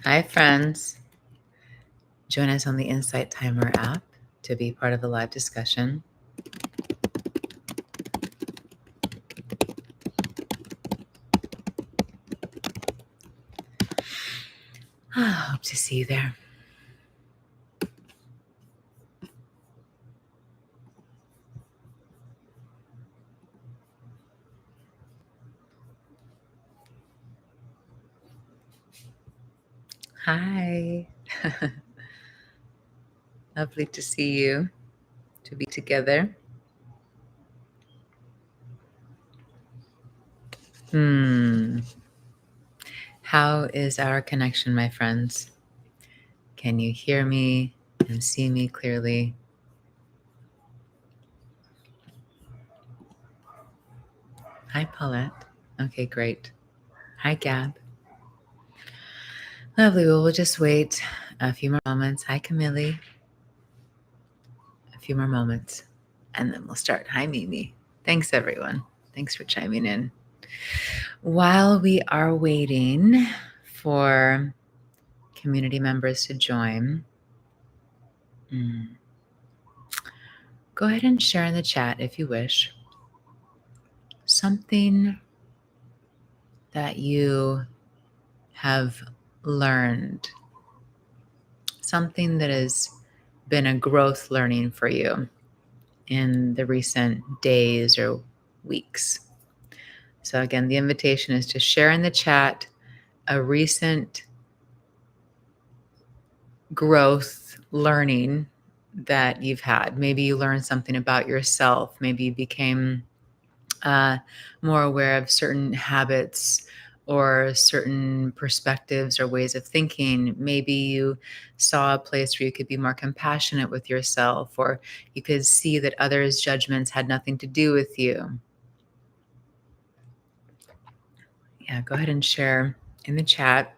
Hi, friends. Join us on the Insight Timer app to be part of the live discussion. Hope to see you there. Hi. Lovely to see you, to be together. How is our connection, my friends? Can you hear me and see me clearly? Hi, Paulette. Okay, great. Hi, Gab. Lovely. Well, we'll just wait a few more moments. Hi, Camille. A few more moments, and then we'll start. Hi, Mimi. Thanks, everyone. Thanks for chiming in. While we are waiting for community members to join, go ahead and share in the chat if you wish something that you have learned, something that has been a growth learning for you in the recent days or weeks. So, again, the invitation is to share in the chat a recent growth learning that you've had. Maybe you learned something about yourself. Maybe you became more aware of certain habits or certain perspectives or ways of thinking. Maybe you saw a place where you could be more compassionate with yourself, or you could see that others' judgments had nothing to do with you. Yeah, go ahead and share in the chat.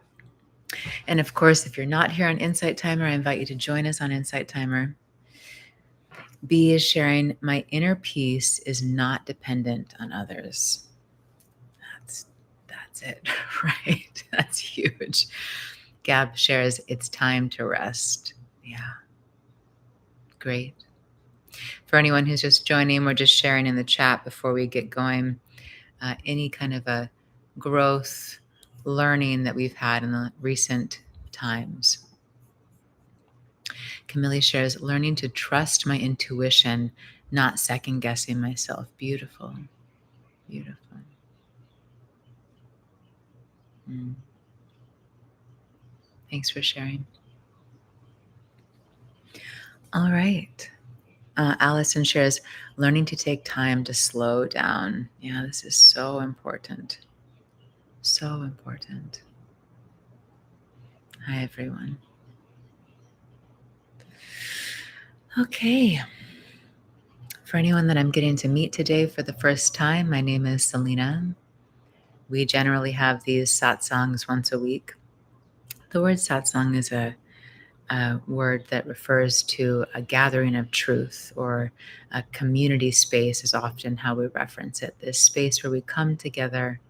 And of course, if you're not here on Insight Timer, I invite you to join us on Insight Timer. B is sharing, my inner peace is not dependent on others. That's it, right? That's huge. Gab shares, it's time to rest. Yeah, great. For anyone who's just joining, we're just sharing in the chat before we get going, any kind of a growth learning that we've had in the recent times. Camille shares, learning to trust my intuition, not second guessing myself. Beautiful, beautiful. Thanks for sharing. All right. Allison shares, learning to take time to slow down. Yeah, this is so important. So important. Hi, everyone. Okay. For anyone that I'm getting to meet today for the first time, my name is Selena. We generally have these satsangs once a week. The word satsang is a word that refers to a gathering of truth, or a community space is often how we reference it. This space where we come together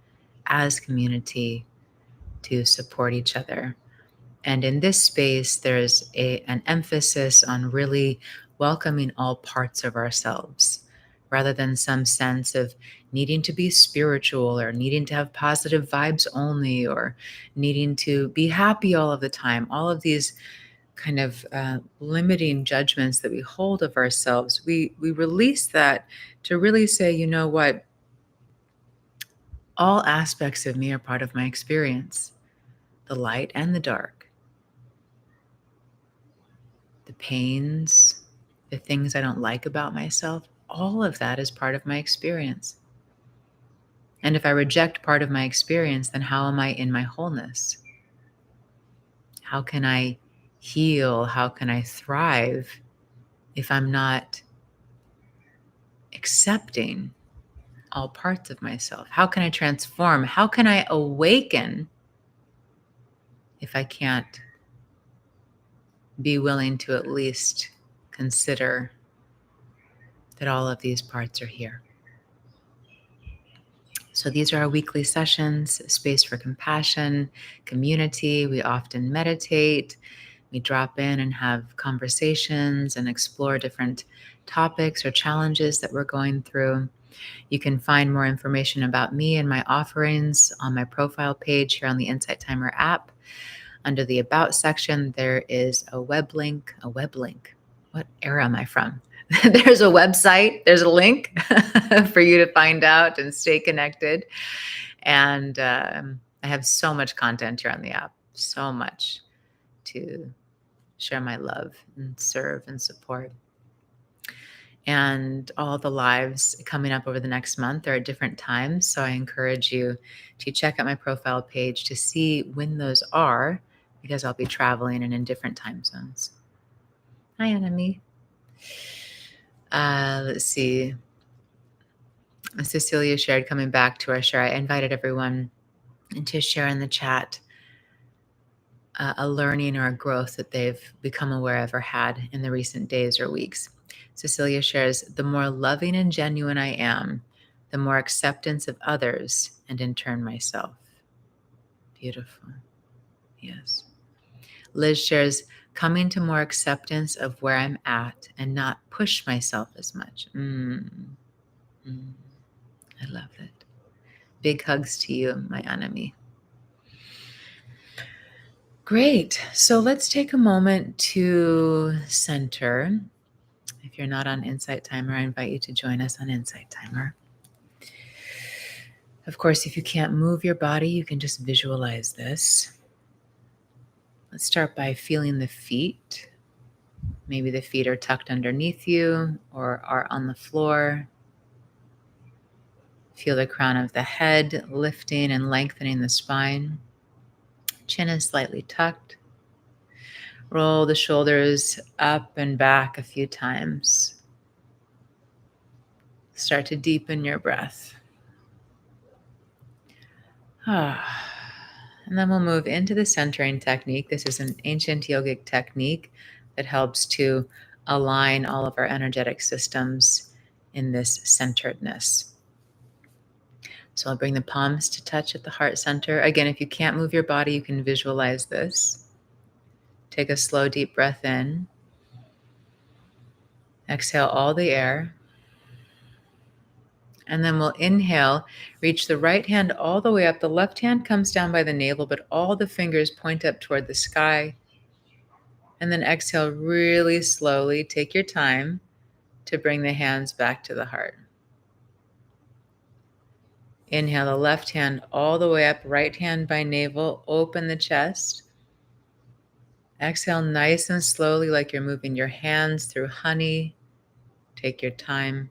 as community to support each other. And in this space, there's an emphasis on really welcoming all parts of ourselves, rather than some sense of needing to be spiritual or needing to have positive vibes only or needing to be happy all of the time. All of these kind of limiting judgments that we hold of ourselves, we release that to really say, you know what, all aspects of me are part of my experience, the light and the dark, the pains, the things I don't like about myself. All of that is part of my experience. And if I reject part of my experience, then how am I in my wholeness? How can I heal? How can I thrive if I'm not accepting all parts of myself? How can I transform? How can I awaken if I can't be willing to at least consider that all of these parts are here? So these are our weekly sessions: space for compassion, community. We often meditate. We drop in and have conversations and explore different topics or challenges that we're going through. You can find more information about me and my offerings on my profile page here on the Insight Timer app. Under the About section, there is a web link. A web link. What era am I from? There's a website, there's a link for you to find out and stay connected. And I have so much content here on the app, so much to share my love and serve and support. And all the lives coming up over the next month are at different times. So I encourage you to check out my profile page to see when those are, because I'll be traveling and in different time zones. Hi, Enemy. Let's see. Cecilia shared, coming back to our share, I invited everyone to share in the chat a learning or a growth that they've become aware of or had in the recent days or weeks. Cecilia shares, the more loving and genuine I am, the more acceptance of others and in turn myself. Beautiful. Yes. Liz shares, coming to more acceptance of where I'm at and not push myself as much. I love it. Big hugs to you, my enemy. Great. So let's take a moment to center. If you're not on Insight Timer, I invite you to join us on Insight Timer. Of course, if you can't move your body, you can just visualize this. Let's start by feeling the feet. Maybe the feet are tucked underneath you or are on the floor. Feel the crown of the head lifting and lengthening the spine. Chin is slightly tucked. Roll the shoulders up and back a few times. Start to deepen your breath. And then we'll move into the centering technique. This is an ancient yogic technique that helps to align all of our energetic systems in this centeredness. So I'll bring the palms to touch at the heart center. Again, if you can't move your body, you can visualize this. Take a slow, deep breath in. Exhale all the air. And then we'll inhale, reach the right hand all the way up. The left hand comes down by the navel, but all the fingers point up toward the sky. And then exhale really slowly. Take your time to bring the hands back to the heart. Inhale the left hand all the way up, right hand by navel, open the chest. Exhale nice and slowly, like you're moving your hands through honey. Take your time.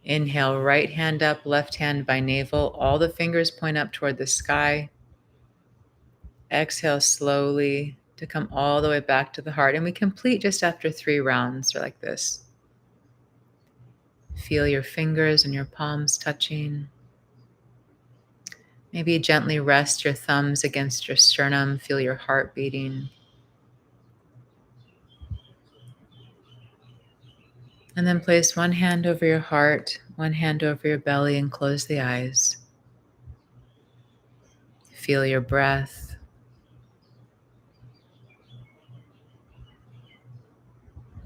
Inhale, right hand up, left hand by navel. All the fingers point up toward the sky. Exhale slowly to come all the way back to the heart. And we complete just after 3 rounds or like this. Feel your fingers and your palms touching. Maybe gently rest your thumbs against your sternum. Feel your heart beating. And then place one hand over your heart, one hand over your belly, and close the eyes. Feel your breath.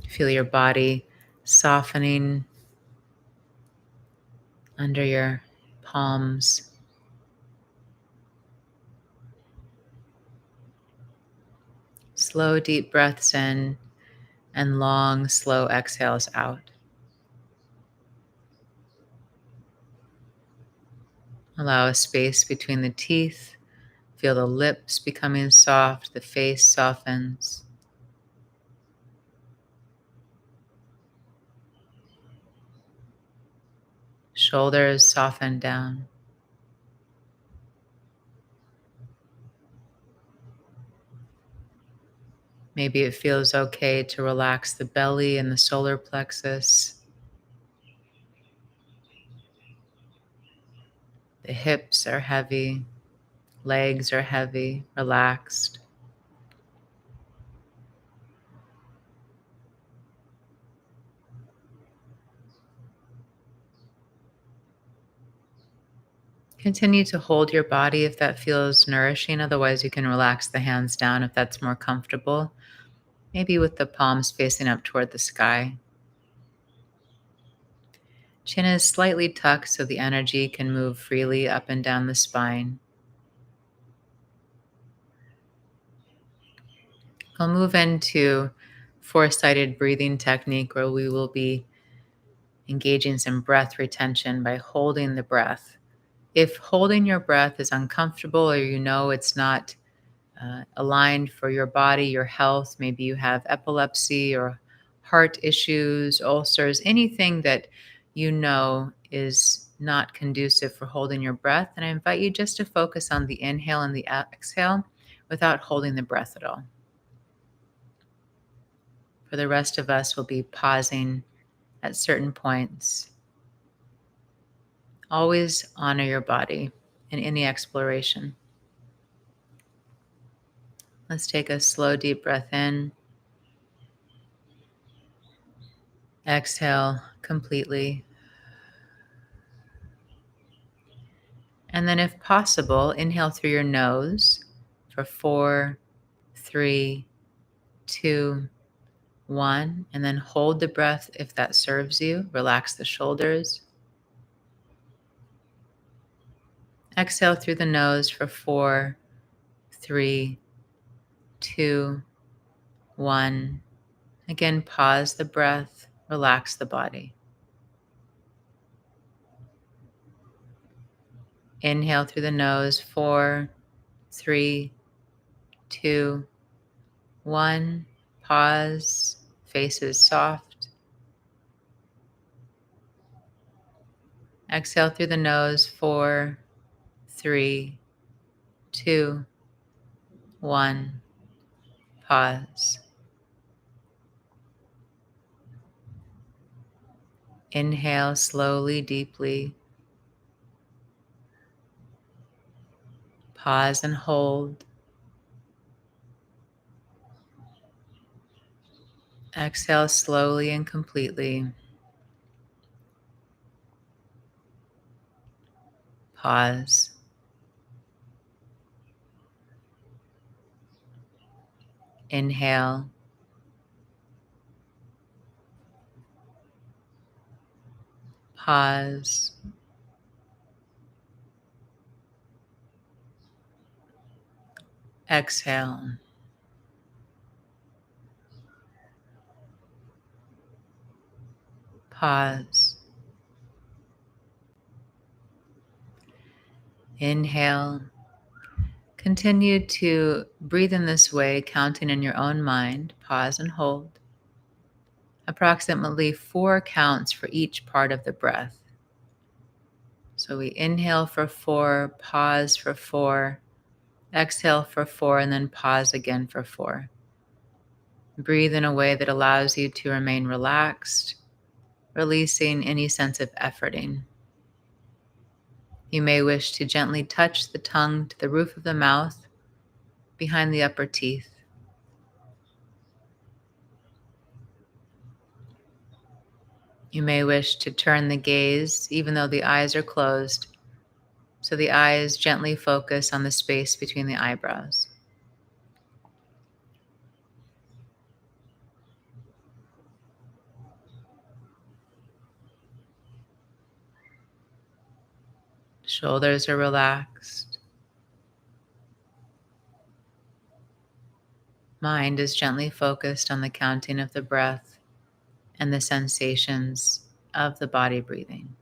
Feel your body softening under your palms. Slow, deep breaths in and long, slow exhales out. Allow a space between the teeth. Feel the lips becoming soft, the face softens. Shoulders soften down. Maybe it feels okay to relax the belly and the solar plexus. The hips are heavy, legs are heavy, relaxed. Continue to hold your body if that feels nourishing. Otherwise, you can relax the hands down if that's more comfortable, maybe with the palms facing up toward the sky. Chin is slightly tucked so the energy can move freely up and down the spine. We'll move into four-sided breathing technique where we will be engaging some breath retention by holding the breath. If holding your breath is uncomfortable or you know it's not aligned for your body, your health, maybe you have epilepsy or heart issues, ulcers, anything that you know is not conducive for holding your breath, and I invite you just to focus on the inhale and the exhale without holding the breath at all. For the rest of us, we'll be pausing at certain points. Always honor your body in any exploration. Let's take a slow, deep breath in. Exhale completely. And then, if possible, inhale through your nose for 4, 3, 2, 1. And then hold the breath if that serves you. Relax the shoulders. Exhale through the nose for 4, 3, 2, 1. Again, pause the breath, relax the body. Inhale through the nose, 4, 3, 2, 1. Pause, faces soft. Exhale through the nose, 4, 3, 2, 1. Pause. Inhale slowly, deeply. Pause and hold. Exhale slowly and completely. Pause. Inhale. Pause. Exhale. Pause. Inhale. Continue to breathe in this way, counting in your own mind. Pause and hold. Approximately 4 counts for each part of the breath. So we inhale for 4, pause for 4, exhale for 4, and then pause again for 4. Breathe in a way that allows you to remain relaxed, releasing any sense of efforting. You may wish to gently touch the tongue to the roof of the mouth behind the upper teeth. You may wish to turn the gaze, even though the eyes are closed, so the eyes gently focus on the space between the eyebrows. Shoulders are relaxed. Mind is gently focused on the counting of the breath and the sensations of the body breathing.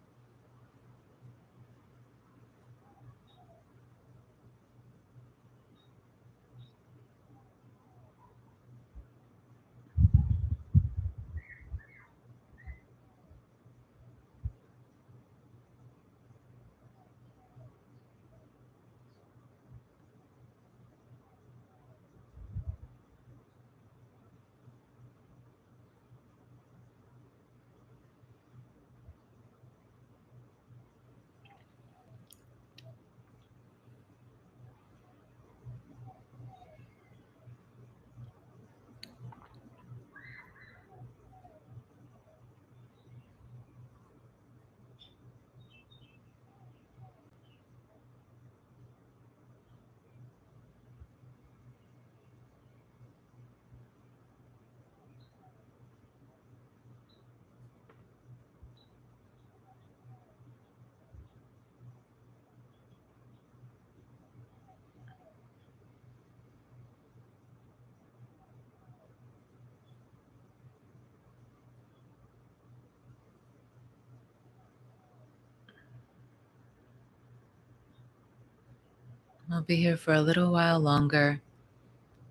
We'll be here for a little while longer.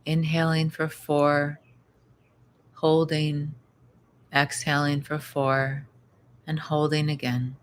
Inhaling for 4, holding, exhaling for 4, and holding again.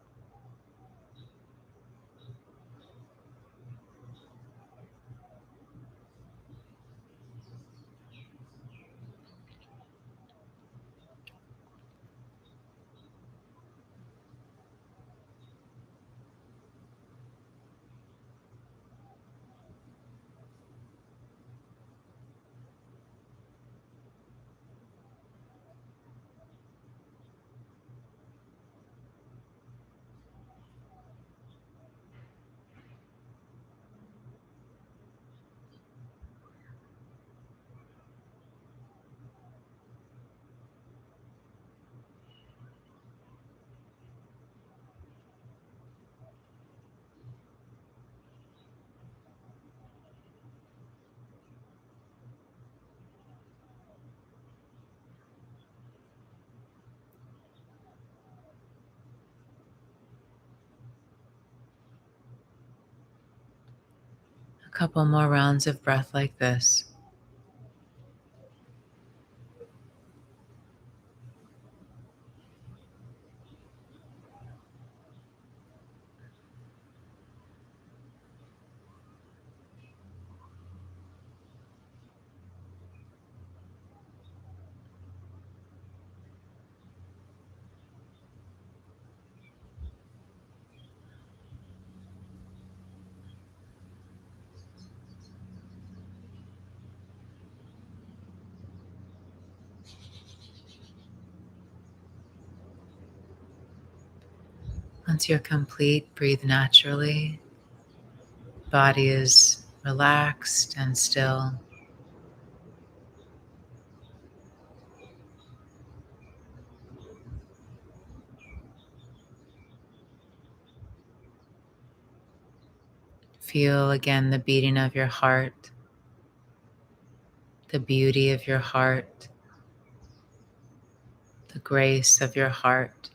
A couple more rounds of breath like this. Once you're complete, breathe naturally. Body is relaxed and still. Feel again the beating of your heart, the beauty of your heart, the grace of your heart,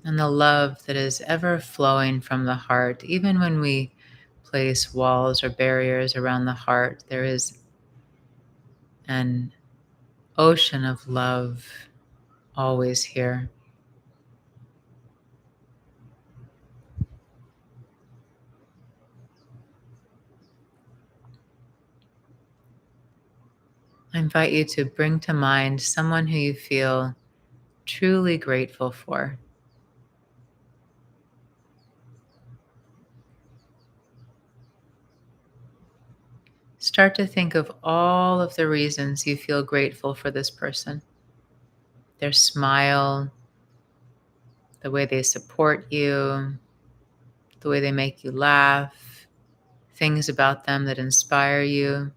and the love that is ever flowing from the heart. Even when we place walls or barriers around the heart, there is an ocean of love always here. I invite you to bring to mind someone who you feel truly grateful for. Start to think of all of the reasons you feel grateful for this person. Their smile, the way they support you, the way they make you laugh, things about them that inspire you.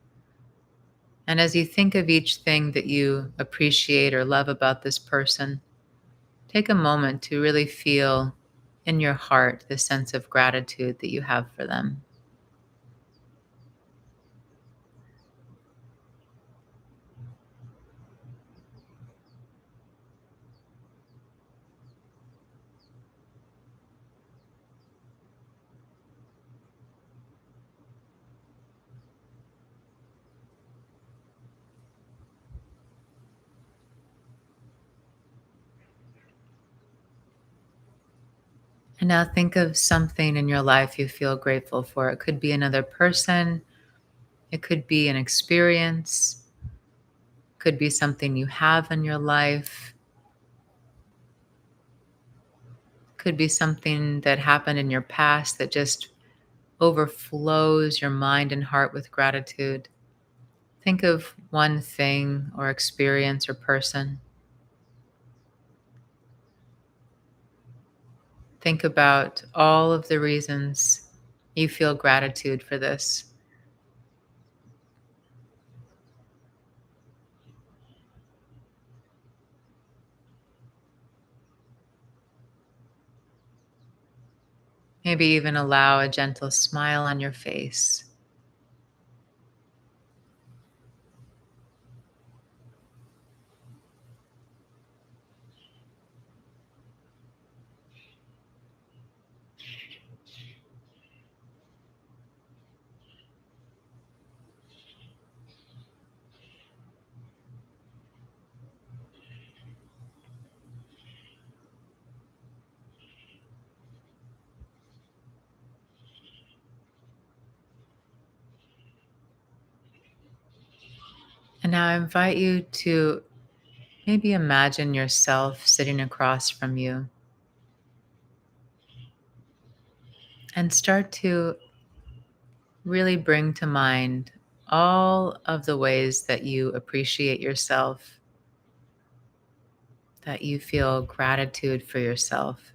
And as you think of each thing that you appreciate or love about this person, take a moment to really feel in your heart the sense of gratitude that you have for them. And now think of something in your life you feel grateful for. It could be another person, it could be an experience, could be something you have in your life, could be something that happened in your past that just overflows your mind and heart with gratitude. Think of one thing or experience or person. Think about all of the reasons you feel gratitude for this. Maybe even allow a gentle smile on your face. And now I invite you to maybe imagine yourself sitting across from you and start to really bring to mind all of the ways that you appreciate yourself, that you feel gratitude for yourself.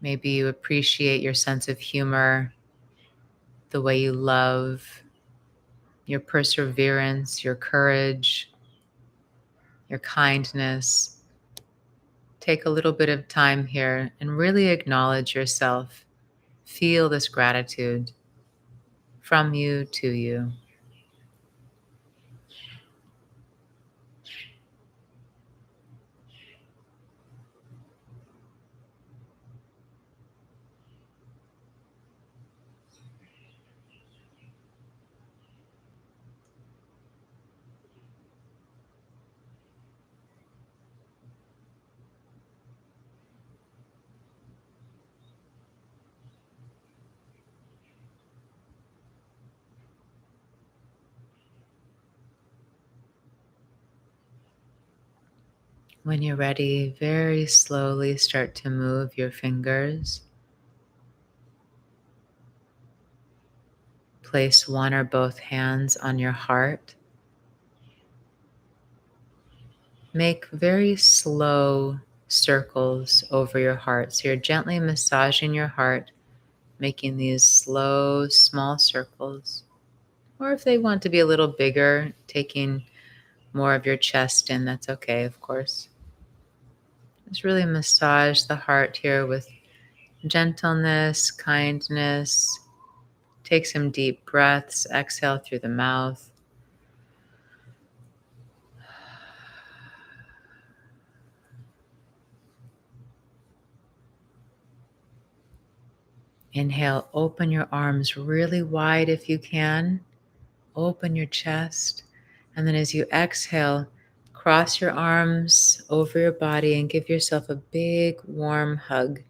Maybe you appreciate your sense of humor, the way you love, your perseverance, your courage, your kindness. Take a little bit of time here and really acknowledge yourself. Feel this gratitude from you to you. When you're ready, very slowly start to move your fingers. Place one or both hands on your heart. Make very slow circles over your heart. So you're gently massaging your heart, making these slow, small circles. Or if they want to be a little bigger, taking more of your chest in, that's okay, of course. Just really massage the heart here with gentleness, kindness. Take some deep breaths. Exhale through the mouth. Inhale, open your arms really wide if you can. Open your chest. And then as you exhale, cross your arms over your body and give yourself a big warm hug.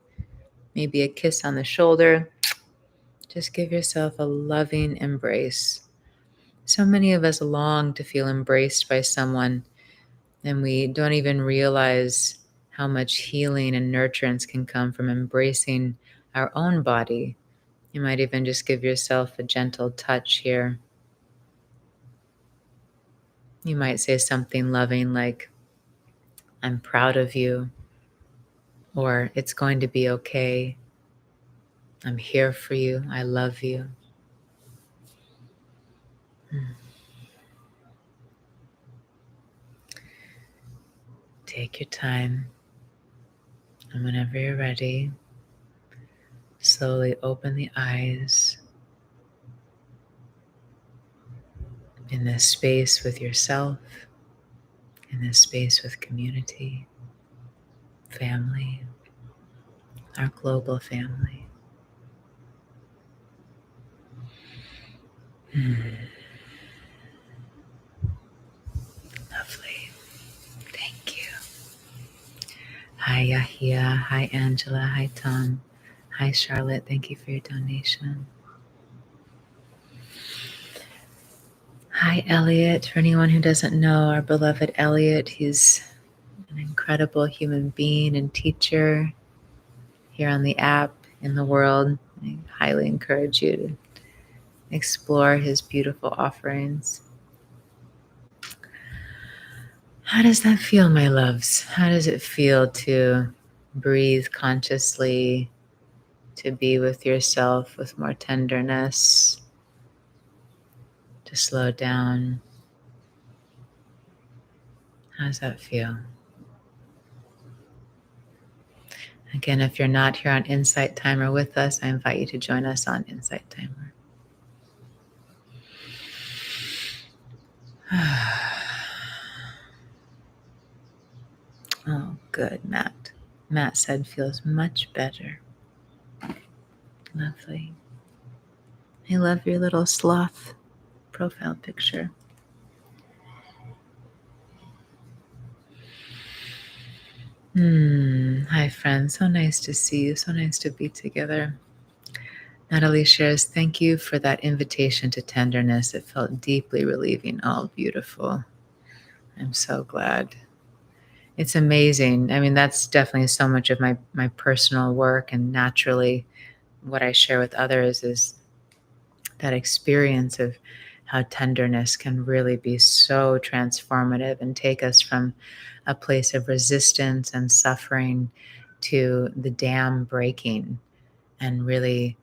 Maybe a kiss on the shoulder. Just give yourself a loving embrace. So many of us long to feel embraced by someone, and we don't even realize how much healing and nurturance can come from embracing our own body. You might even just give yourself a gentle touch here. You might say something loving like, "I'm proud of you," or "It's going to be okay. I'm here for you. I love you." Hmm. Take your time, and whenever you're ready, slowly open the eyes in this space with yourself, in this space with community, family, our global family. Lovely. Thank you. Hi, Yahia. Hi, Angela. Hi, Tom. Hi, Charlotte. Thank you for your donation. Hi, Elliot. For anyone who doesn't know, our beloved Elliot, he's an incredible human being and teacher here on the app, in the world. I highly encourage you to explore his beautiful offerings. How does that feel, my loves? How does it feel to breathe consciously, to be with yourself with more tenderness, to slow down? How does that feel? Again, if you're not here on Insight Timer with us, I invite you to join us on Insight Timer. Oh, good, Matt. Matt said feels much better. Lovely. I love your little sloth profile picture. Hi, friends. So nice to see you. So nice to be together. Natalie shares, thank you for that invitation to tenderness. It felt deeply relieving. Oh, beautiful. I'm so glad. It's amazing. I mean, that's definitely so much of my personal work, and naturally what I share with others is that experience of how tenderness can really be so transformative and take us from a place of resistance and suffering to the dam breaking and really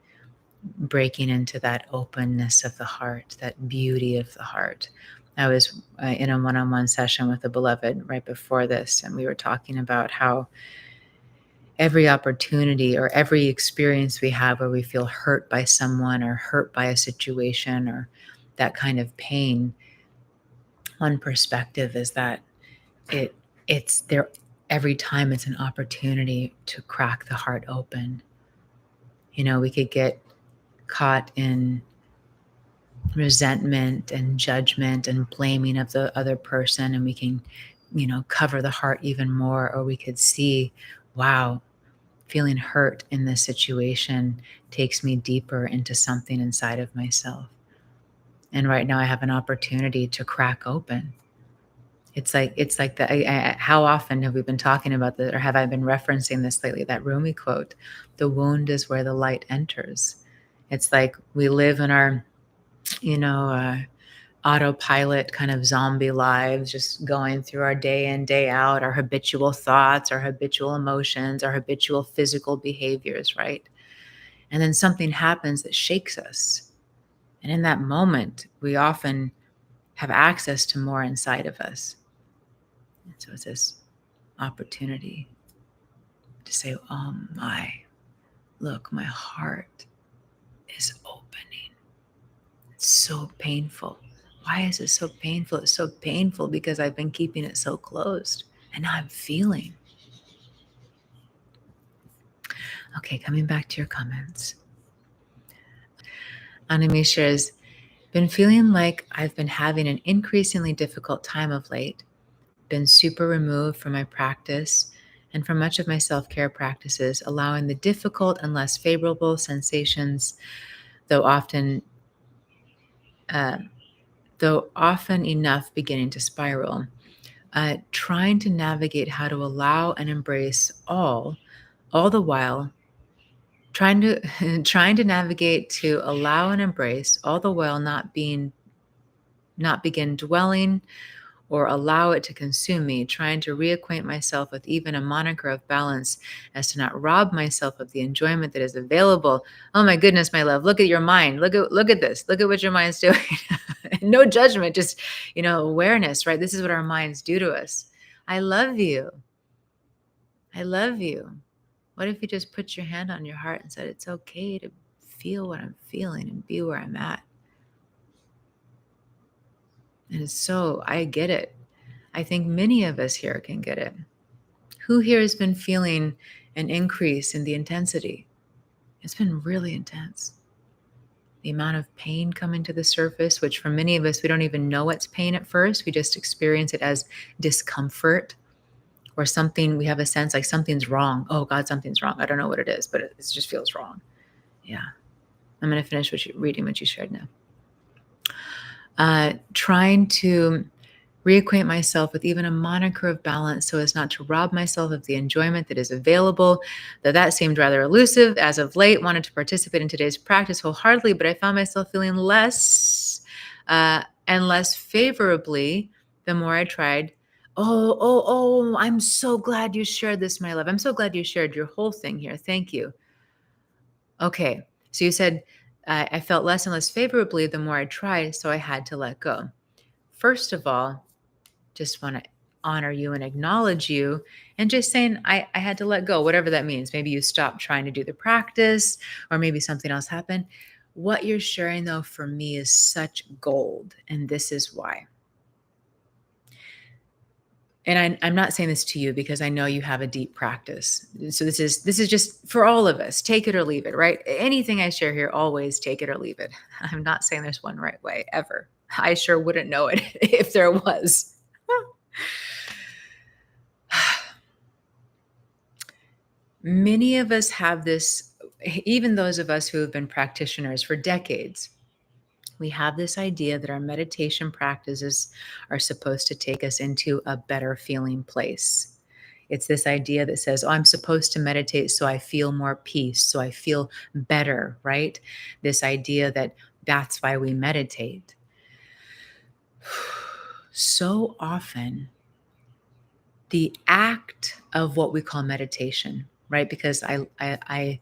breaking into that openness of the heart, that beauty of the heart. I was in a one-on-one session with a beloved right before this, and we were talking about how every opportunity or every experience we have where we feel hurt by someone or hurt by a situation or that kind of pain, one perspective is that it it's there every time it's an opportunity to crack the heart open. You know, we could get caught in resentment and judgment and blaming of the other person, and we can, cover the heart even more, or we could see, wow, feeling hurt in this situation takes me deeper into something inside of myself. And right now I have an opportunity to crack open. It's like the how often have we been talking about this, or have I been referencing this lately? That Rumi quote: "The wound is where the light enters." It's like we live in our, you know, autopilot kind of zombie lives, just going through our day in, day out, our habitual thoughts, our habitual emotions, our habitual physical behaviors, right? And then something happens that shakes us. And in that moment, we often have access to more inside of us. And so it's this opportunity to say, oh my, look, my heart is opening. It's so painful. Why is it so painful? It's so painful because I've been keeping it so closed. And now I'm feeling. Okay, coming back to your comments. Anami shares, been feeling like I've been having an increasingly difficult time of late, been super removed from my practice and from much of my self-care practices, allowing the difficult and less favorable sensations, though often uh, enough beginning to spiral. Trying to navigate how to allow and embrace all the while trying to trying to navigate to allow and embrace all the while not begin dwelling or allow it to consume me, trying to reacquaint myself with even a moniker of balance as to not rob myself of the enjoyment that is available. Oh my goodness, my love, look at your mind. Look at this. Look at what your mind's doing. No judgment, just, awareness, right? This is what our minds do to us. I love you. I love you. What if you just put your hand on your heart and said, it's okay to feel what I'm feeling and be where I'm at? And it's so, I get it. I think many of us here can get it. Who here has been feeling an increase in the intensity? It's been really intense. The amount of pain coming to the surface, which for many of us, we don't even know it's pain at first. We just experience it as discomfort or something. We have a sense like something's wrong. Oh God, something's wrong. I don't know what it is, but it just feels wrong. Yeah. I'm going to finish reading what you shared now. Trying to reacquaint myself with even a moniker of balance so as not to rob myself of the enjoyment that is available. Though that seemed rather elusive as of late, wanted to participate in today's practice wholeheartedly, but I found myself feeling less and less favorably the more I tried. Oh, I'm so glad you shared this, my love. I'm so glad you shared your whole thing here. Thank you. Okay, so you said, I felt less and less favorably the more I tried, so I had to let go. First of all, just want to honor you and acknowledge you and just saying, I had to let go, whatever that means. Maybe you stopped trying to do the practice, or maybe something else happened. What you're sharing, though, for me is such gold, and this is why. And I'm not saying this to you because I know you have a deep practice. So this is just for all of us. Take it or leave it, right? Anything I share here, always take it or leave it. I'm not saying there's one right way ever. I sure wouldn't know it if there was. Many of us have this even those of us who have been practitioners for decades, we have this idea that our meditation practices are supposed to take us into a better feeling place. It's this idea that says, oh, I'm supposed to meditate so I feel more peace, so I feel better, right? This idea that that's why we meditate. So often, the act of what we call meditation, right? Because I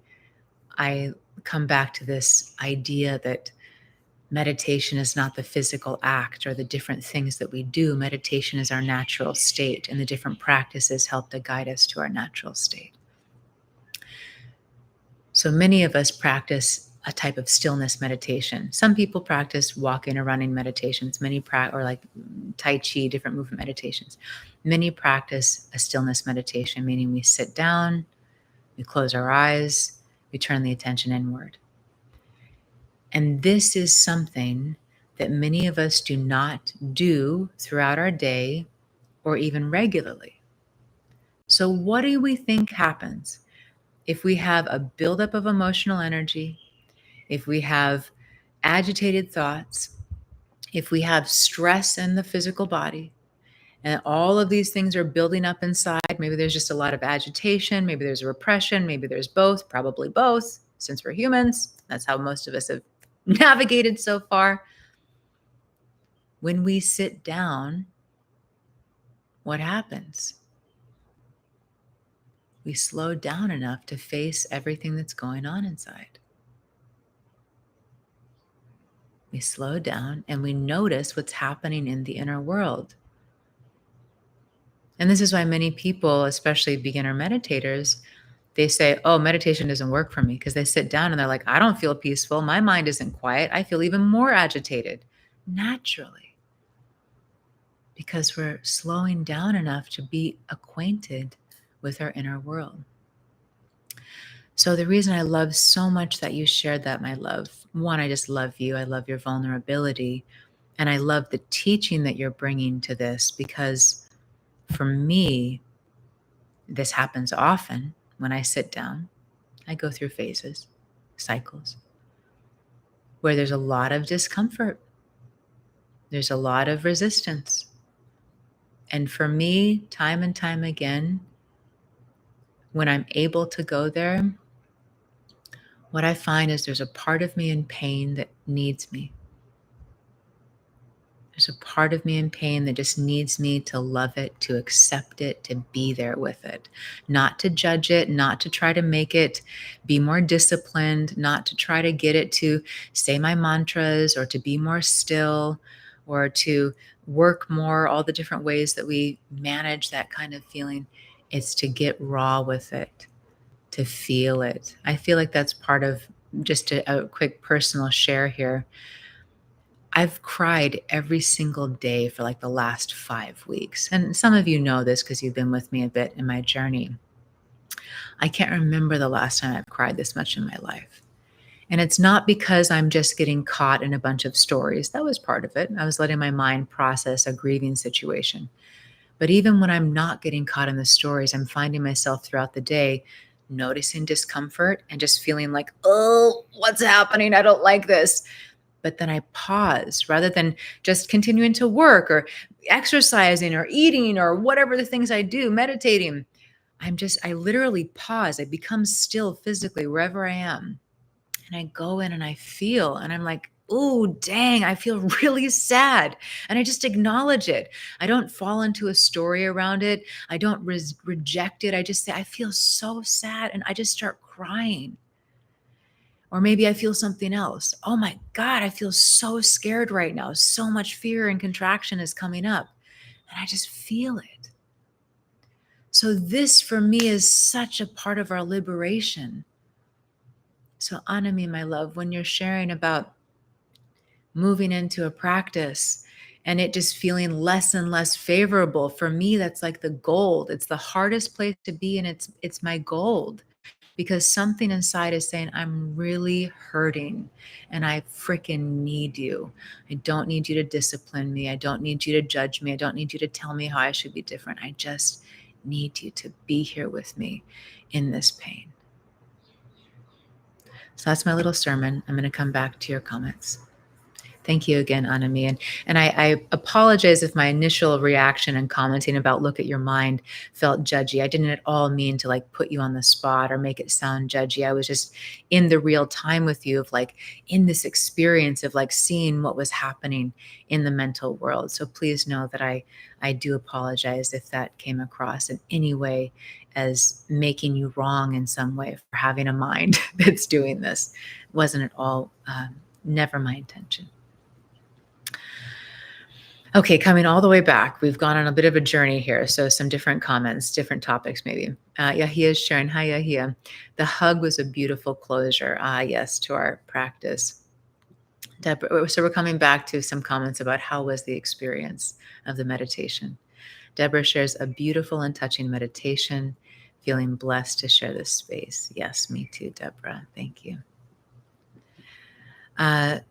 come back to this idea that meditation is not the physical act or the different things that we do. Meditation is our natural state, and the different practices help to guide us to our natural state. So many of us practice a type of stillness meditation. Some people practice walking or running meditations, or like Tai Chi, different movement meditations. Many practice a stillness meditation, meaning we sit down, we close our eyes, we turn the attention inward. And this is something that many of us do not do throughout our day or even regularly. So, what do we think happens if we have a buildup of emotional energy, if we have agitated thoughts, if we have stress in the physical body, and all of these things are building up inside? Maybe there's just a lot of agitation, maybe there's a repression, maybe there's both, probably both, since we're humans. That's how most of us have navigated so far. When we sit down, what happens? We slow down enough to face everything that's going on inside. We slow down and we notice what's happening in the inner world. And this is why many people, especially beginner meditators, they say, oh, meditation doesn't work for me, because they sit down and they're like, I don't feel peaceful. My mind isn't quiet. I feel even more agitated naturally, because we're slowing down enough to be acquainted with our inner world. So the reason I love so much that you shared that, my love, one, I just love you. I love your vulnerability. And I love the teaching that you're bringing to this, because for me, this happens often when I sit down. I go through phases, cycles, where there's a lot of discomfort. There's a lot of resistance. And for me, time and time again, when I'm able to go there, what I find is there's a part of me in pain that needs me. There's a part of me in pain that just needs me to love it, to accept it, to be there with it, not to judge it, not to try to make it be more disciplined, not to try to get it to say my mantras or to be more still or to work more, all the different ways that we manage that kind of feeling. It's to get raw with it, to feel it. I feel like that's part of just a quick personal share here. I've cried every single day for like the last 5 weeks. And some of you know this because you've been with me a bit in my journey. I can't remember the last time I've cried this much in my life. And it's not because I'm just getting caught in a bunch of stories. That was part of it. I was letting my mind process a grieving situation. But even when I'm not getting caught in the stories, I'm finding myself throughout the day noticing discomfort and just feeling like, oh, what's happening? I don't like this. But then I pause rather than just continuing to work or exercising or eating or whatever the things I do, meditating. I literally pause. I become still physically wherever I am. And I go in and I feel, and I'm like, oh, dang, I feel really sad. And I just acknowledge it. I don't fall into a story around it. I don't reject it. I just say, I feel so sad. And I just start crying. Or maybe I feel something else. Oh my God, I feel so scared right now. So much fear and contraction is coming up. And I just feel it. So this for me is such a part of our liberation. So Anami, my love, when you're sharing about moving into a practice and it just feeling less and less favorable, for me, that's like the gold. It's the hardest place to be, and it's my gold. Because something inside is saying, I'm really hurting and I freaking need you. I don't need you to discipline me. I don't need you to judge me. I don't need you to tell me how I should be different. I just need you to be here with me in this pain. So that's my little sermon. I'm going to come back to your comments. Thank you again, Anami. And I apologize if my initial reaction and commenting about look at your mind felt judgy. I didn't at all mean to like put you on the spot or make it sound judgy. I was just in the real time with you of like in this experience of like seeing what was happening in the mental world. So please know that I do apologize if that came across in any way as making you wrong in some way for having a mind that's doing this. It wasn't at all, never my intention. Okay, coming all the way back, we've gone on a bit of a journey here. So some different comments, different topics maybe. Yahia is sharing, hi Yahia. The hug was a beautiful closure. Yes, to our practice. Deborah, so we're coming back to some comments about how was the experience of the meditation. Deborah shares a beautiful and touching meditation, feeling blessed to share this space. Yes, me too, Deborah. Thank you. Oh,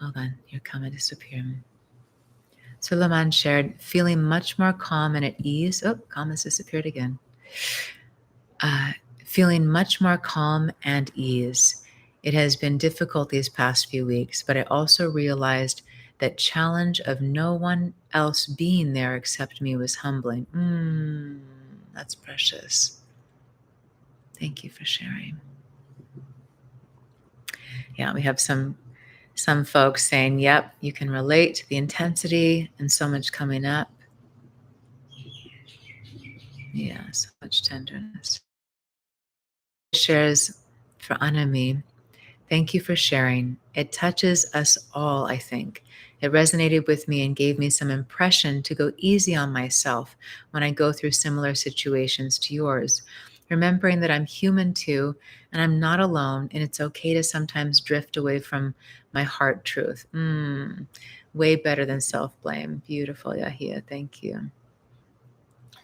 hold on, your comment disappeared. Suleiman shared, feeling much more calm and at ease. Oh, comments disappeared again. Feeling much more calm and ease. It has been difficult these past few weeks, but I also realized that challenge of no one else being there except me was humbling. That's precious. Thank you for sharing. Yeah, we have some folks saying, yep, you can relate to the intensity and so much coming up. Yeah, so much tenderness. Shares for Anami. Thank you for sharing. It touches us all, I think. It resonated with me and gave me some impression to go easy on myself when I go through similar situations to yours. Remembering that I'm human too, and I'm not alone, and it's okay to sometimes drift away from my heart truth. Way better than self blame. Beautiful, Yahia. Thank you.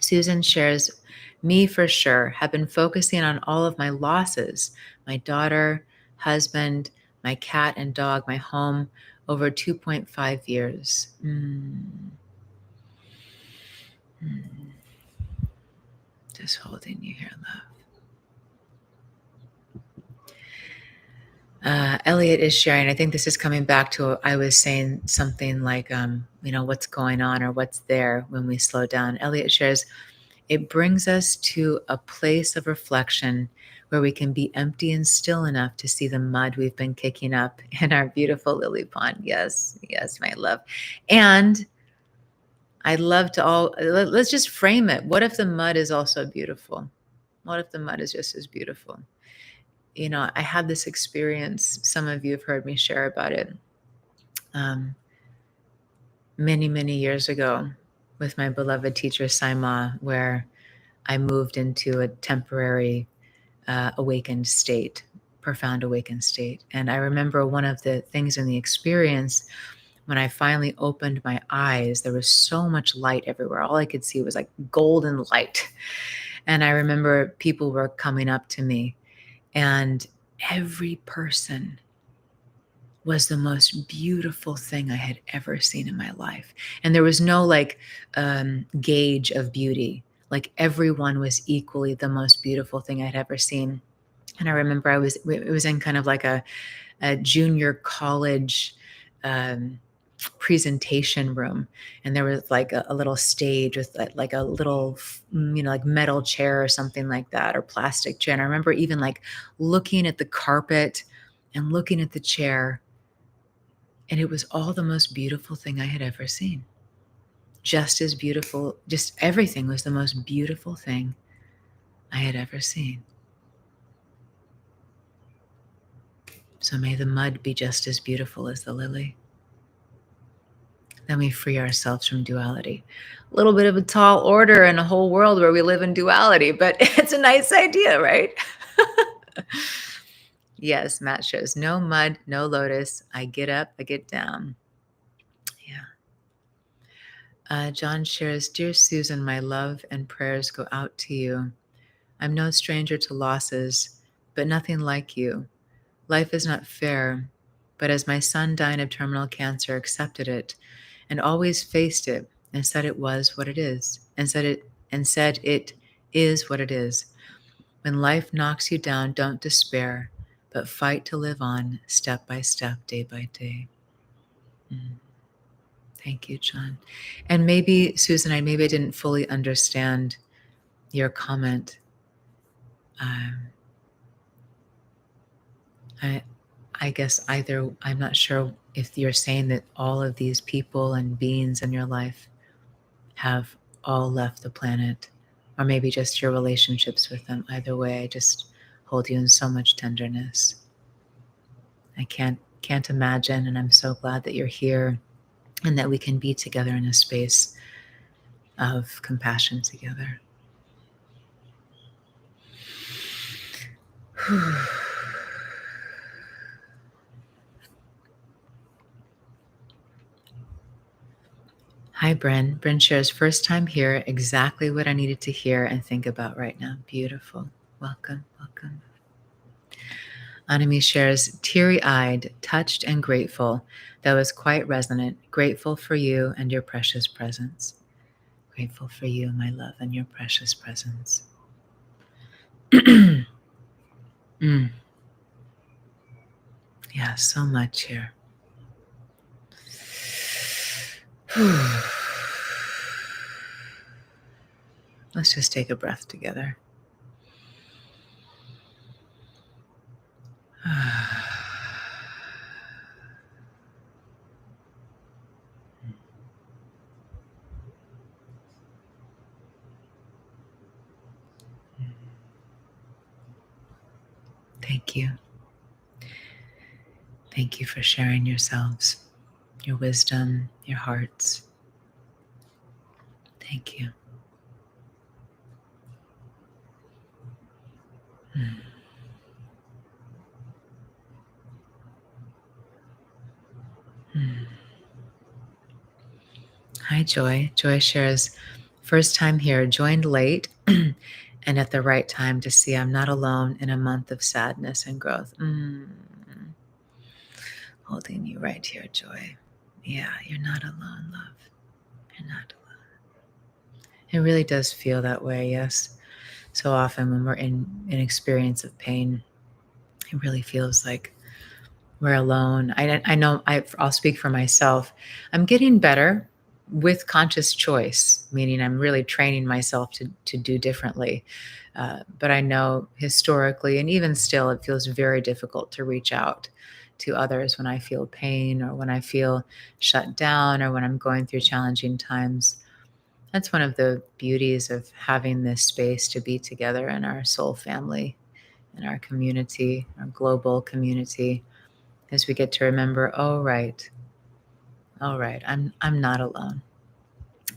Susan shares, me for sure, have been focusing on all of my losses, my daughter, husband, my cat and dog, my home, over 2.5 years. Just holding you here, love. Elliot is sharing, I think this is coming back to, I was saying something like, what's going on or what's there when we slow down. Elliot shares, it brings us to a place of reflection where we can be empty and still enough to see the mud we've been kicking up in our beautiful lily pond. Yes, yes, my love. And I'd love to let's just frame it. What if the mud is also beautiful? What if the mud is just as beautiful? I had this experience, some of you have heard me share about it, many, many years ago with my beloved teacher, Saima, where I moved into a temporary awakened state, profound awakened state. And I remember one of the things in the experience when I finally opened my eyes, there was so much light everywhere. All I could see was like golden light. And I remember people were coming up to me, and every person was the most beautiful thing I had ever seen in my life. And there was no like gauge of beauty. Like everyone was equally the most beautiful thing I'd ever seen. And I remember it was in kind of like a junior college presentation room, and there was like a little stage with like a little like metal chair or something like that, or plastic chair. And I remember even like looking at the carpet and looking at the chair, and it was all the most beautiful thing I had ever seen. Just as beautiful, just everything was the most beautiful thing I had ever seen. So may the mud be just as beautiful as the lily. Then we free ourselves from duality. A little bit of a tall order in a whole world where we live in duality, but it's a nice idea, right? Yes, Matt shows no mud, no lotus. I get up, I get down. Yeah. John shares, dear Susan, my love and prayers go out to you. I'm no stranger to losses, but nothing like you. Life is not fair, but as my son died of terminal cancer, accepted it and always faced it and said it was what it is, and said it is what it is. When life knocks you down, don't despair, but fight to live on step by step, day by day. Mm. Thank you, John. And maybe, Susan, maybe I didn't fully understand your comment. Um, I, I guess either, I'm not sure if you're saying that all of these people and beings in your life have all left the planet, or maybe just your relationships with them. Either way, I just hold you in so much tenderness. I can't imagine, and I'm so glad that you're here and that we can be together in a space of compassion together. Hi, Bren. Bren shares first time here, exactly what I needed to hear and think about right now. Beautiful. Welcome, welcome. Anami shares teary eyed, touched, and grateful. That was quite resonant. Grateful for you and your precious presence. Grateful for you, my love, and your precious presence. Mm. Yeah, so much here. Let's just take a breath together. Thank you. Thank you for sharing yourselves, your wisdom, your hearts. Thank you. Mm. Mm. Hi, Joy. Joy shares first time here, joined late and at the right time to see I'm not alone in a month of sadness and growth. Holding you right here, Joy. Yeah, you're not alone, love. You're not alone. It really does feel that way, yes. So often when we're in an experience of pain, it really feels like we're alone. I know I'll speak for myself. I'm getting better with conscious choice, meaning I'm really training myself to do differently. But I know historically, and even still, it feels very difficult to reach out to others when I feel pain or when I feel shut down or when I'm going through challenging times. That's one of the beauties of having this space to be together in our soul family, in our community, our global community, as we get to remember, oh right, all right, I'm not alone.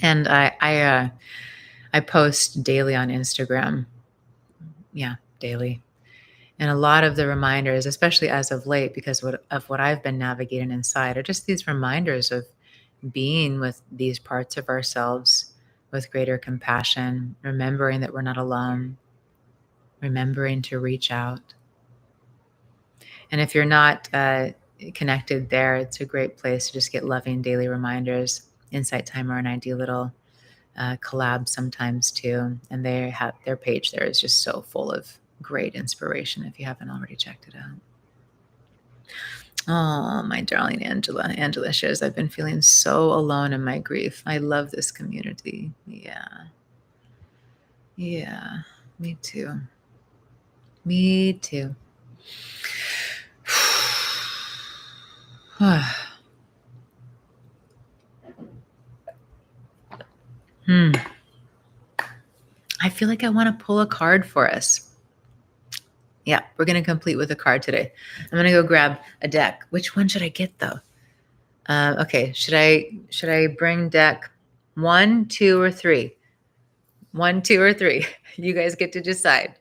And I post daily on Instagram. Yeah, daily. And a lot of the reminders, especially as of late, because of what I've been navigating inside, are just these reminders of being with these parts of ourselves with greater compassion, remembering that we're not alone, remembering to reach out. And if you're not connected there, it's a great place to just get loving daily reminders. Insight Timer and I do little collabs sometimes too. And they have their page there is just so full of great inspiration if you haven't already checked it out. Oh, my darling Angela. Angela shares, I've been feeling so alone in my grief. I love this community. Yeah. Yeah. Me too. Me too. Hmm. I feel like I want to pull a card for us. Yeah, we're going to complete with a card today. I'm going to go grab a deck. Which one should I get though? Okay, should I bring deck 1, 2, or 3? 1, 2, or 3. You guys get to decide.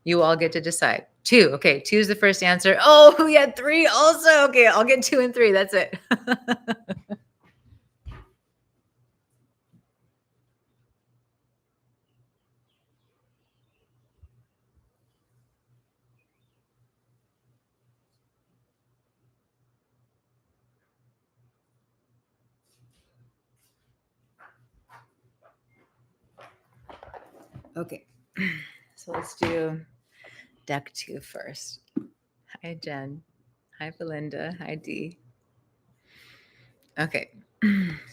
You all get to decide. 2. Okay, 2 is the first answer. Oh, we had 3 also. Okay, I'll get 2 and 3. That's it. Okay. So let's do deck 2 first. Hi, Jen. Hi, Belinda. Hi, Dee. Okay,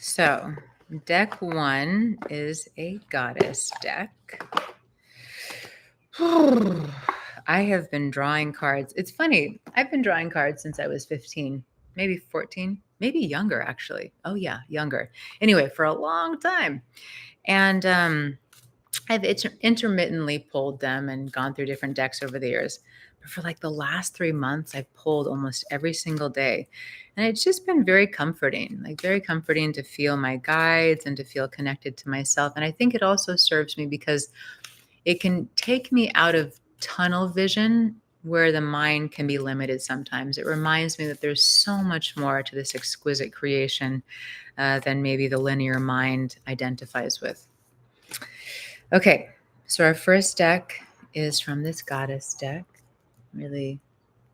so deck 1 is a goddess deck. I have been drawing cards. It's funny. I've been drawing cards since I was 15, maybe 14, maybe younger, actually. Oh, yeah, younger. Anyway, for a long time. And I've intermittently pulled them and gone through different decks over the years. But for like the last 3 months, I've pulled almost every single day. And it's just been very comforting, like very comforting to feel my guides and to feel connected to myself. And I think it also serves me because it can take me out of tunnel vision where the mind can be limited sometimes. It reminds me that there's so much more to this exquisite creation than maybe the linear mind identifies with. Okay, so our first deck is from this goddess deck. Really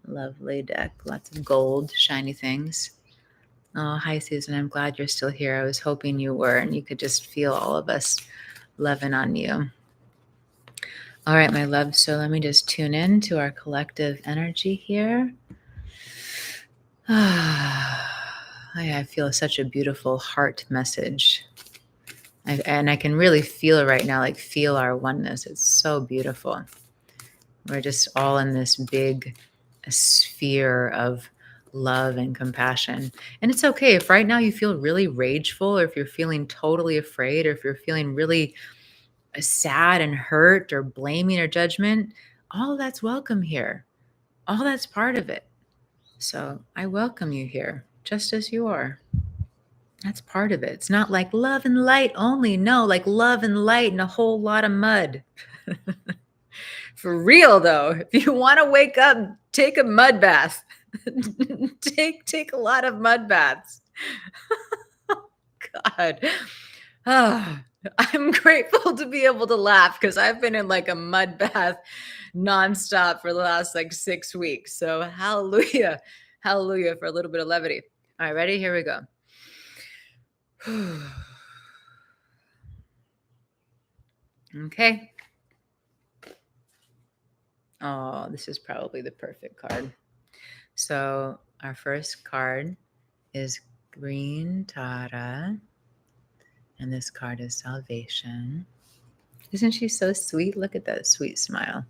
lovely deck. Lots of gold, shiny things. Oh, hi, Susan. I'm glad you're still here. I was hoping you were, and you could just feel all of us loving on you. All right, my love. So let me just tune in to our collective energy here. I feel such a beautiful heart message. And I can really feel it right now, like feel our oneness. It's so beautiful. We're just all in this big sphere of love and compassion. And it's okay if right now you feel really rageful, or if you're feeling totally afraid, or if you're feeling really sad and hurt or blaming or judgment. All that's welcome here. All that's part of it. So I welcome you here just as you are. That's part of it. It's not like love and light only. No, like love and light and a whole lot of mud. For real though, if you want to wake up, take a mud bath. take a lot of mud baths. God. I'm grateful to be able to laugh because I've been in like a mud bath nonstop for the last like 6 weeks. So hallelujah. Hallelujah for a little bit of levity. All right, ready? Here we go. Okay. Oh, this is probably the perfect card. So our first card is Green Tara. And this card is Salvation. Isn't she so sweet? Look at that sweet smile.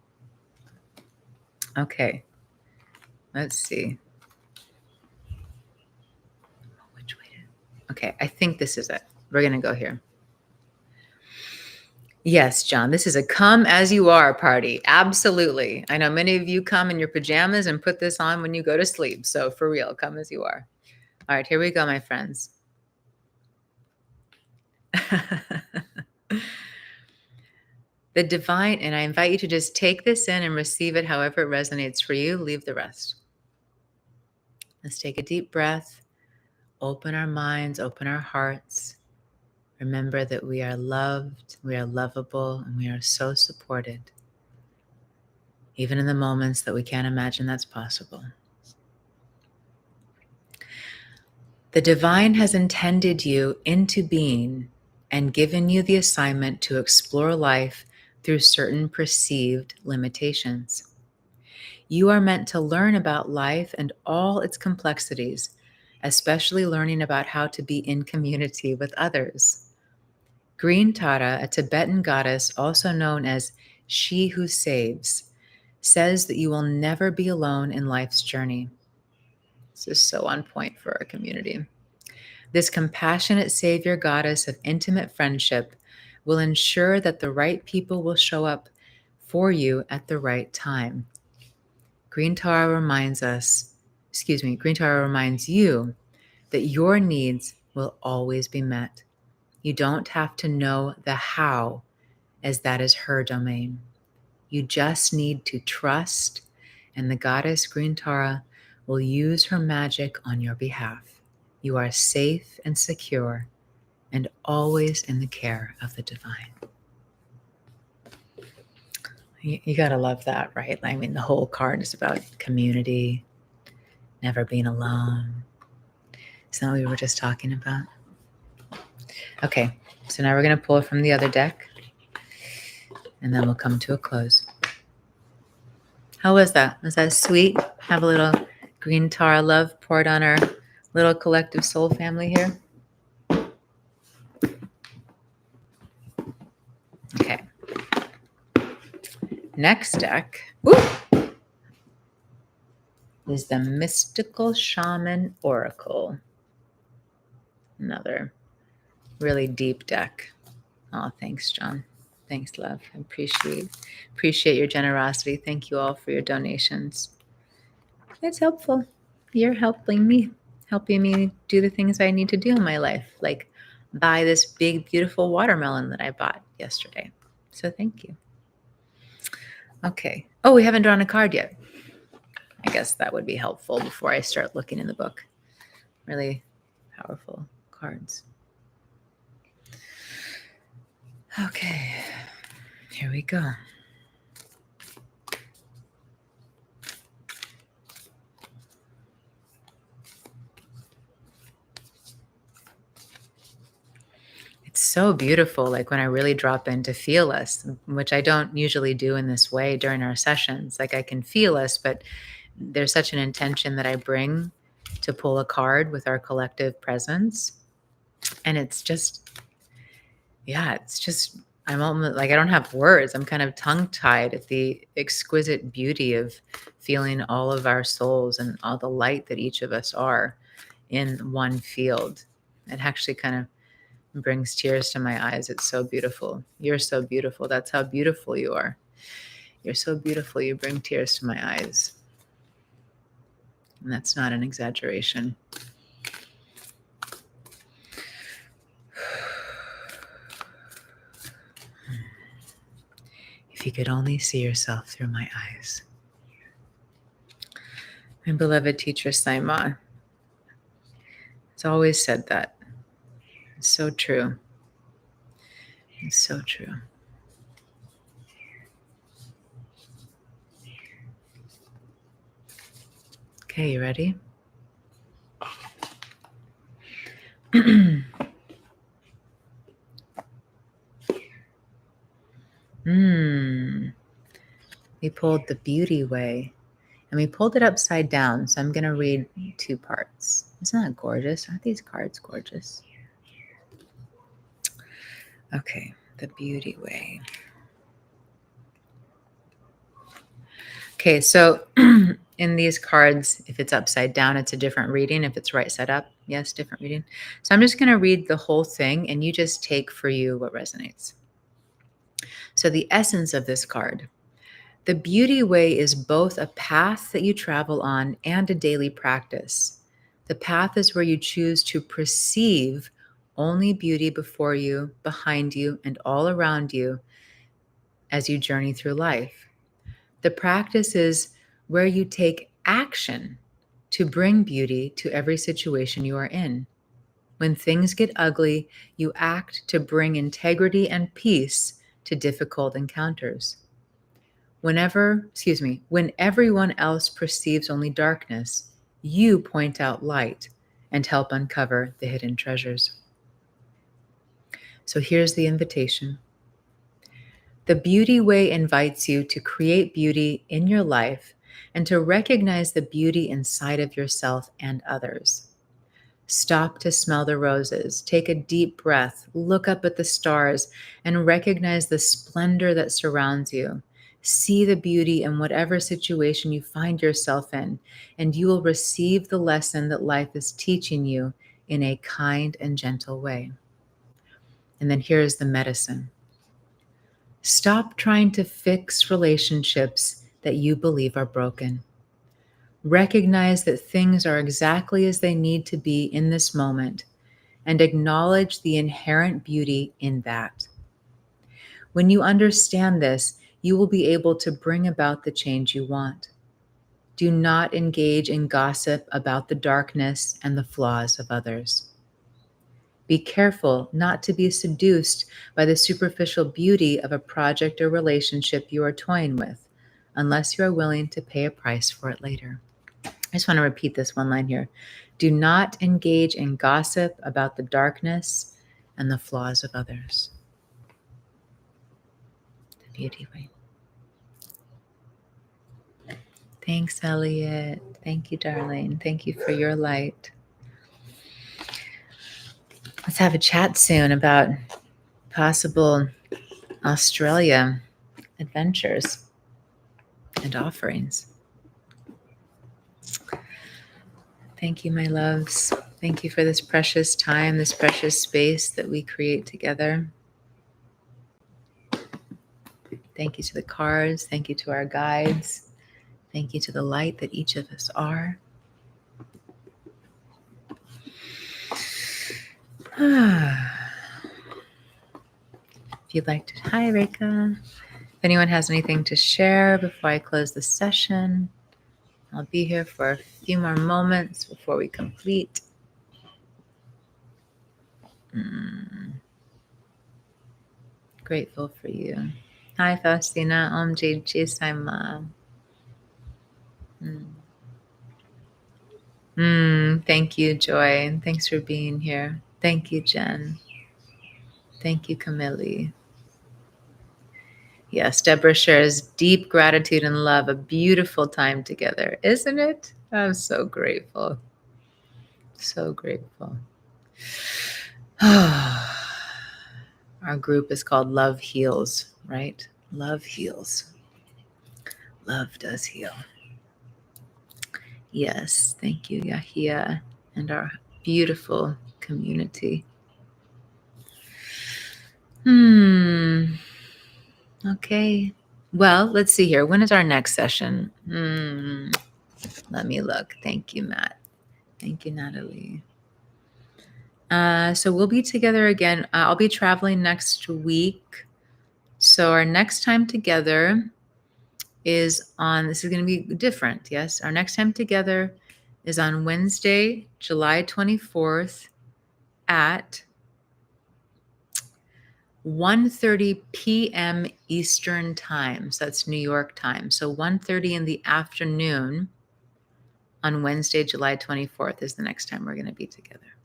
Okay. Let's see. Which way to... Okay, I think this is it. We're going to go here. Yes, John, this is a come as you are party. Absolutely. I know many of you come in your pajamas and put this on when you go to sleep. So for real, come as you are. All right, here we go, my friends. The divine, and I invite you to just take this in and receive it however it resonates for you. Leave the rest. Let's take a deep breath. Open our minds, open our hearts. Remember that we are loved, we are lovable, and we are so supported, even in the moments that we can't imagine that's possible. The divine has intended you into being and given you the assignment to explore life through certain perceived limitations. You are meant to learn about life and all its complexities, especially learning about how to be in community with others. Green Tara, a Tibetan goddess also known as She Who Saves, says that you will never be alone in life's journey. This is so on point for our community. This compassionate savior goddess of intimate friendship will ensure that the right people will show up for you at the right time. Green Tara reminds you that your needs will always be met. You don't have to know the how, as that is her domain. You just need to trust, and the goddess Green Tara will use her magic on your behalf. You are safe and secure and always in the care of the divine. You gotta love that, right? I mean, the whole card is about community, never being alone. Isn't that what we were just talking about? Okay, so now we're gonna pull from the other deck, and then we'll come to a close. How was that? Was that sweet? Have a little green tar love poured on our little collective soul family here? Okay. Next deck is the Mystical Shaman Oracle. Another really deep deck. Oh, thanks, John. Thanks, love. I appreciate your generosity. Thank you all for your donations. It's helpful. You're helping me do the things I need to do in my life, like buy this big, beautiful watermelon that I bought yesterday. So thank you. Okay. Oh, we haven't drawn a card yet. I guess that would be helpful before I start looking in the book. Really powerful cards. Okay. Here we go. It's so beautiful, like when I really drop in to feel us, which I don't usually do in this way during our sessions. Like I can feel us, but there's such an intention that I bring to pull a card with our collective presence. And it's just, I'm almost like I don't have words. I'm kind of tongue tied at the exquisite beauty of feeling all of our souls and all the light that each of us are in one field. It actually kind of brings tears to my eyes. It's so beautiful. You're so beautiful. That's how beautiful you are. You're so beautiful. You bring tears to my eyes. And that's not an exaggeration. If you could only see yourself through my eyes. My beloved teacher, Saima, has always said that. It's so true. It's so true. Okay, you ready? We pulled the beauty way, and we pulled it upside down. So I'm going to read two parts. Isn't that gorgeous? Aren't these cards gorgeous? Okay, the beauty way. Okay, so in these cards, if it's upside down, it's a different reading. If it's right side up, yes, different reading. So I'm just going to read the whole thing, and you just take for you what resonates. So the essence of this card. The beauty way is both a path that you travel on and a daily practice. The path is where you choose to perceive only beauty before you, behind you, and all around you as you journey through life. The practice is where you take action to bring beauty to every situation you are in. When things get ugly, you act to bring integrity and peace to difficult encounters. When everyone else perceives only darkness, you point out light and help uncover the hidden treasures. So here's the invitation. The beauty way invites you to create beauty in your life and to recognize the beauty inside of yourself and others. Stop to smell the roses, take a deep breath, look up at the stars, and recognize the splendor that surrounds you. See the beauty in whatever situation you find yourself in, and you will receive the lesson that life is teaching you in a kind and gentle way. And then here's the medicine. Stop trying to fix relationships that you believe are broken. Recognize that things are exactly as they need to be in this moment and acknowledge the inherent beauty in that. When you understand this, you will be able to bring about the change you want. Do not engage in gossip about the darkness and the flaws of others. Be careful not to be seduced by the superficial beauty of a project or relationship you are toying with, unless you are willing to pay a price for it later. I just want to repeat this one line here. Do not engage in gossip about the darkness and the flaws of others. The beauty way. Thanks, Elliot. Thank you, darling. Thank you for your light. Let's have a chat soon about possible Australia adventures and offerings. Thank you, my loves. Thank you for this precious time, this precious space that we create together. Thank you to the cards. Thank you to our guides. Thank you to the light that each of us are. If you'd like to, hi, Reka. If anyone has anything to share before I close the session, I'll be here for a few more moments before we complete. Grateful for you. Hi, Faustina. Om Jiji Saima. Thank you, Joy. Thanks for being here. Thank you, Jen. Thank you, Camille. Yes, Deborah shares deep gratitude and love, a beautiful time together, isn't it? I'm so grateful. So grateful. Our group is called Love Heals, right? Love heals. Love does heal. Yes, thank you, Yahia, and our beautiful community. Okay. Well, let's see here. When is our next session? Let me look. Thank you, Matt. Thank you, Natalie. So we'll be together again. I'll be traveling next week. So our next time together is on, this is going to be different, yes? Our next time together is on Wednesday, July 24th at 1:30 p.m. Eastern time. So that's New York time. So 1:30 in the afternoon on Wednesday, July 24th is the next time we're going to be together.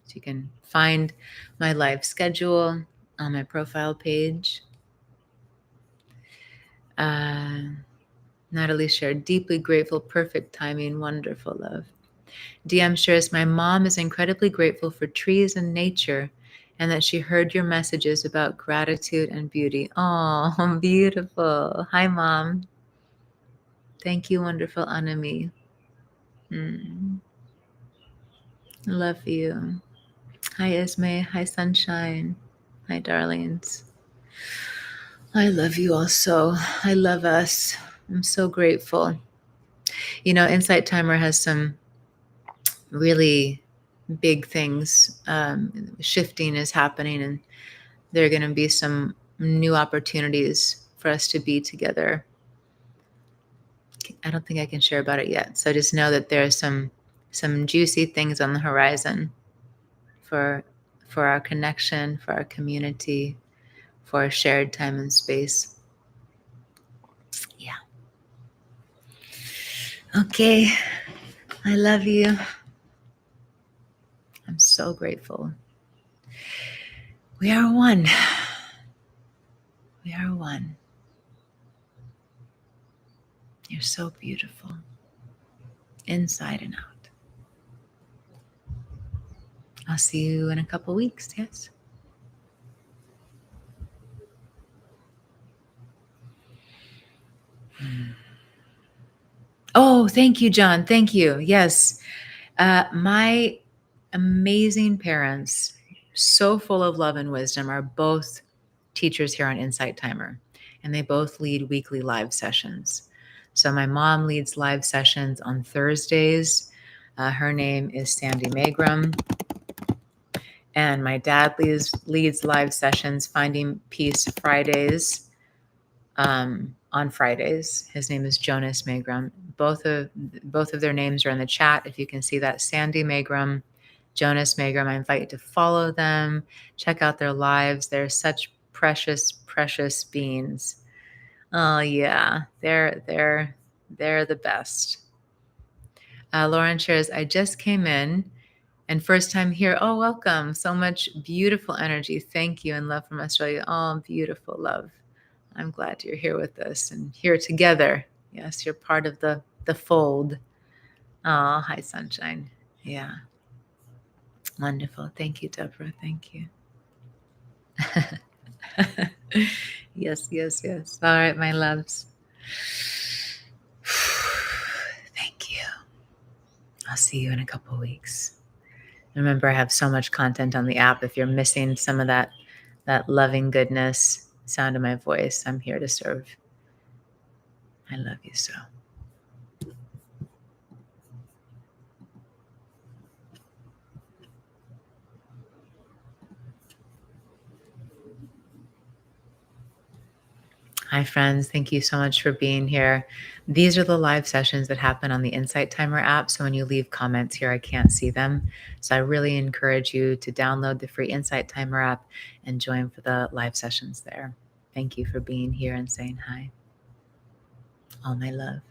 So you can find my live schedule on my profile page. Natalie shared, deeply grateful, perfect timing, wonderful love. DM shares, my mom is incredibly grateful for trees and nature and that she heard your messages about gratitude and beauty. Oh, beautiful. Hi, Mom. Thank you, wonderful Anami. Love you. Hi, Esme. Hi, Sunshine. Hi, darlings. I love you also. I love us. I'm so grateful. You know, Insight Timer has some really big things. Shifting is happening, and there are going to be some new opportunities for us to be together. I don't think I can share about it yet. So just know that there are some juicy things on the horizon for our connection, for our community, for our shared time and space. Yeah. Okay. I love you. I'm so grateful. We are one. We are one. You're so beautiful, inside and out. I'll see you in a couple weeks, yes? Oh, thank you, John. Thank you. Yes. My amazing parents, so full of love and wisdom, are both teachers here on Insight Timer, and they both lead weekly live sessions. So my mom leads live sessions on Thursdays. Her name is Sandy Magram. And my dad leads live sessions, Finding Peace Fridays, on Fridays. His name is Jonas Magram. Both of their names are in the chat. If you can see that, Sandy Magram, Jonas Magram. I invite you to follow them, check out their lives. They're such precious, precious beings. Oh yeah, they're the best. Lauren shares, I just came in and first time here. Oh, welcome. So much beautiful energy. Thank you and love from Australia. Oh, beautiful love. I'm glad you're here with us and here together. Yes, you're part of the fold. Oh, hi, sunshine. Yeah. Wonderful. Thank you, Deborah. Thank you. Yes, yes, yes. All right, my loves. Thank you. I'll see you in a couple of weeks. Remember, I have so much content on the app. If you're missing some of that loving goodness, sound of my voice, I'm here to serve. I love you so. Hi, friends. Thank you so much for being here. These are the live sessions that happen on the Insight Timer app. So when you leave comments here, I can't see them. So I really encourage you to download the free Insight Timer app and join for the live sessions there. Thank you for being here and saying hi. All my love.